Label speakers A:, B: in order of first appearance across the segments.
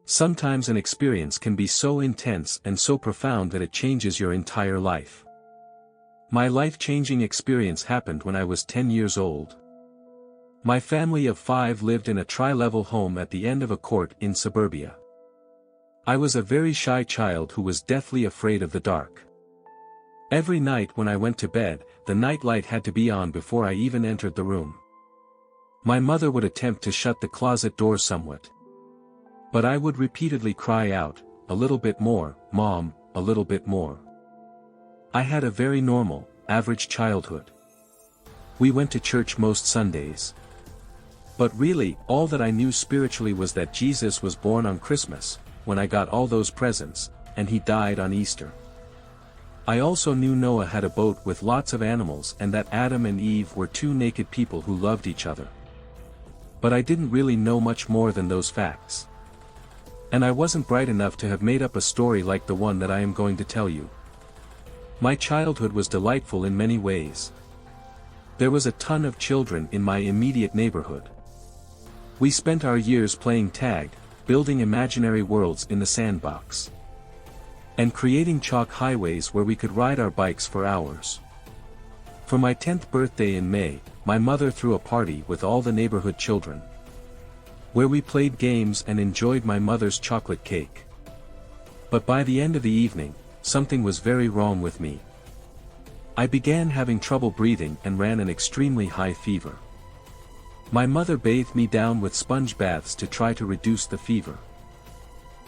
A: Sometimes an experience can be so intense and so profound that it changes your entire life. My life-changing experience happened when I was 10 years old. My family of 5 lived in a tri-level home at the end of a court in suburbia. I was a very shy child who was deathly afraid of the dark. Every night when I went to bed, the night light had to be on before I even entered the room. My mother would attempt to shut the closet door somewhat. But I would repeatedly cry out, "A little bit more, Mom, a little bit more." I had a very normal, average childhood. We went to church most Sundays. But really, all that I knew spiritually was that Jesus was born on Christmas, when I got all those presents, and he died on Easter. I also knew Noah had a boat with lots of animals and that Adam and Eve were 2 naked people who loved each other. But I didn't really know much more than those facts. And I wasn't bright enough to have made up a story like the one that I am going to tell you. My childhood was delightful in many ways. There was a ton of children in my immediate neighborhood. We spent our years playing tag, building imaginary worlds in the sandbox, and creating chalk highways where we could ride our bikes for hours. For my 10th birthday in May, my mother threw a party with all the neighborhood children, where we played games and enjoyed my mother's chocolate cake. But by the end of the evening, something was very wrong with me. I began having trouble breathing and ran an extremely high fever. My mother bathed me down with sponge baths to try to reduce the fever.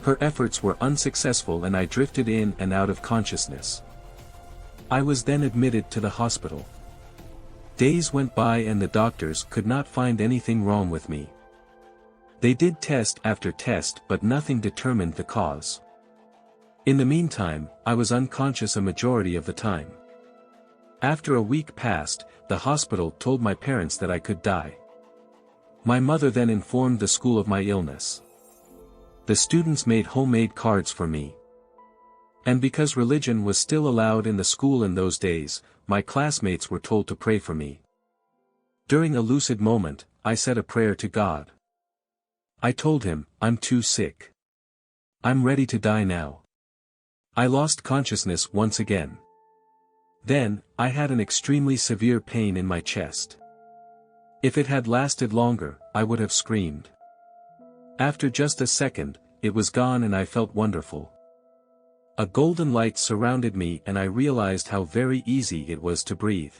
A: Her efforts were unsuccessful and I drifted in and out of consciousness. I was then admitted to the hospital. Days went by and the doctors could not find anything wrong with me. They did test after test but nothing determined the cause. In the meantime, I was unconscious a majority of the time. After a week passed, the hospital told my parents that I could die. My mother then informed the school of my illness. The students made homemade cards for me. And because religion was still allowed in the school in those days, my classmates were told to pray for me. During a lucid moment, I said a prayer to God. I told him, "I'm too sick. I'm ready to die now." I lost consciousness once again. Then, I had an extremely severe pain in my chest. If it had lasted longer, I would have screamed. After just a second, it was gone and I felt wonderful. A golden light surrounded me and I realized how very easy it was to breathe.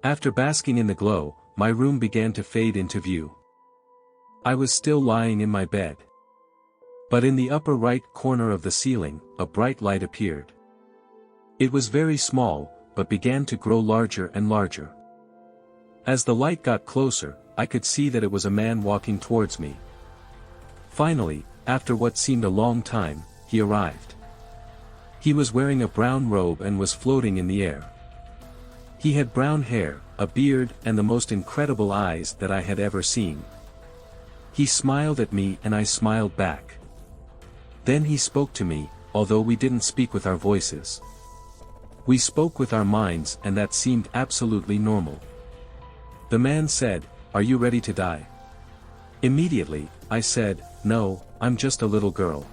A: After basking in the glow, my room began to fade into view. I was still lying in my bed. But in the upper right corner of the ceiling, a bright light appeared. It was very small, but began to grow larger and larger. As the light got closer, I could see that it was a man walking towards me. Finally, after what seemed a long time, he arrived. He was wearing a brown robe and was floating in the air. He had brown hair, a beard and the most incredible eyes that I had ever seen. He smiled at me and I smiled back. Then he spoke to me, although we didn't speak with our voices. We spoke with our minds and that seemed absolutely normal. The man said, "Are you ready to die?" Immediately, I said, "No, I'm just a little girl.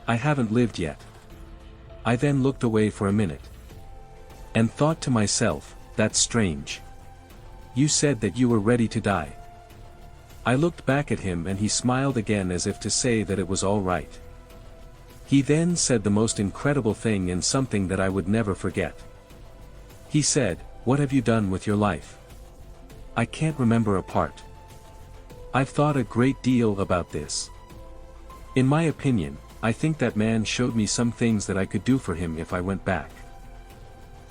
A: I haven't lived yet." I then looked away for a minute. And thought to myself, "That's strange. You said that you were ready to die." I looked back at him and he smiled again as if to say that it was all right. He then said the most incredible thing and something that I would never forget. He said, "What have you done with your life? I can't remember a part. I've thought a great deal about this. In my opinion, I think that man showed me some things that I could do for him if I went back.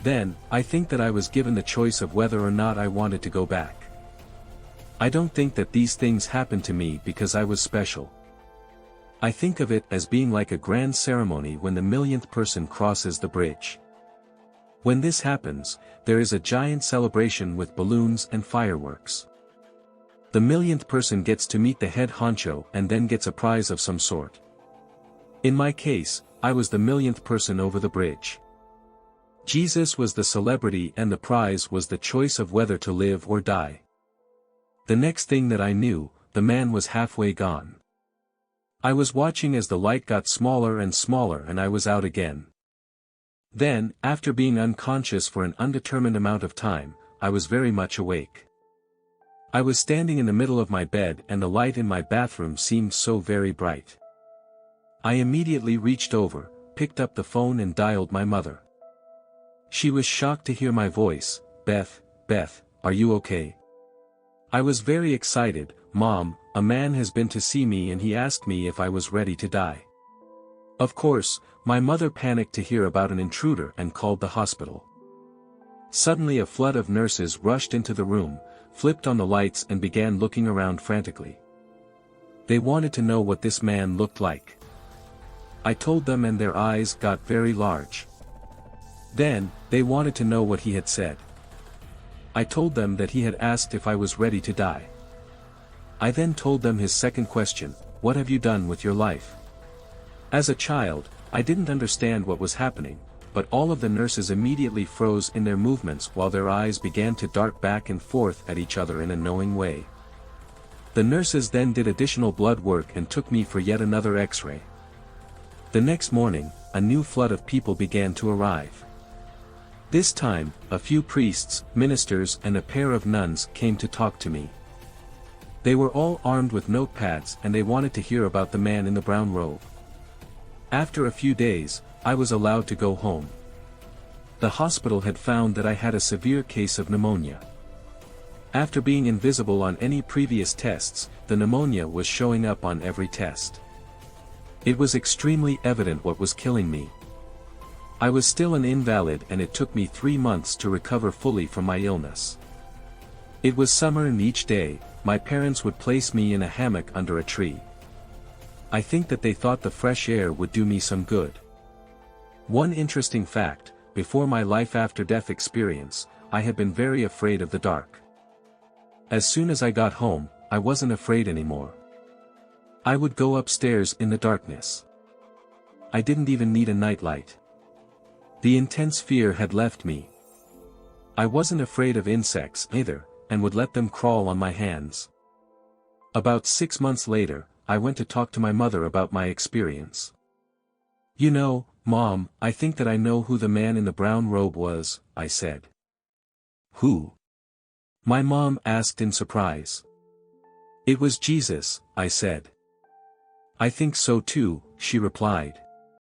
A: Then, I think that I was given the choice of whether or not I wanted to go back. I don't think that these things happened to me because I was special. I think of it as being like a grand ceremony when the millionth person crosses the bridge. When this happens, there is a giant celebration with balloons and fireworks. The millionth person gets to meet the head honcho and then gets a prize of some sort. In my case, I was the millionth person over the bridge. Jesus was the celebrity and the prize was the choice of whether to live or die. The next thing that I knew, the man was halfway gone. I was watching as the light got smaller and smaller and I was out again. Then, after being unconscious for an undetermined amount of time, I was very much awake. I was standing in the middle of my bed and the light in my bathroom seemed so very bright. I immediately reached over, picked up the phone and dialed my mother. She was shocked to hear my voice. Beth, are you okay? I was very excited. Mom, a man has been to see me and he asked me if I was ready to die. Of course, my mother panicked to hear about an intruder and called the hospital. Suddenly a flood of nurses rushed into the room, flipped on the lights and began looking around frantically. They wanted to know what this man looked like. I told them and their eyes got very large. Then, they wanted to know what he had said. I told them that he had asked if I was ready to die. I then told them his second question, what have you done with your life? As a child, I didn't understand what was happening, but all of the nurses immediately froze in their movements while their eyes began to dart back and forth at each other in a knowing way. The nurses then did additional blood work and took me for yet another X-ray. The next morning, a new flood of people began to arrive. This time, a few priests, ministers and a pair of nuns came to talk to me. They were all armed with notepads and they wanted to hear about the man in the brown robe. After a few days, I was allowed to go home. The hospital had found that I had a severe case of pneumonia. After being invisible on any previous tests, the pneumonia was showing up on every test. It was extremely evident what was killing me. I was still an invalid and it took me 3 months to recover fully from my illness. It was summer and each day, my parents would place me in a hammock under a tree. I think that they thought the fresh air would do me some good. One interesting fact, before my life after death experience, I had been very afraid of the dark. As soon as I got home, I wasn't afraid anymore. I would go upstairs in the darkness. I didn't even need a nightlight. The intense fear had left me. I wasn't afraid of insects either, and would let them crawl on my hands. About 6 months later, I went to talk to my mother about my experience. You know, Mom, I think that I know who the man in the brown robe was, I said. Who? My mom asked in surprise. It was Jesus, I said. I think so too, she replied.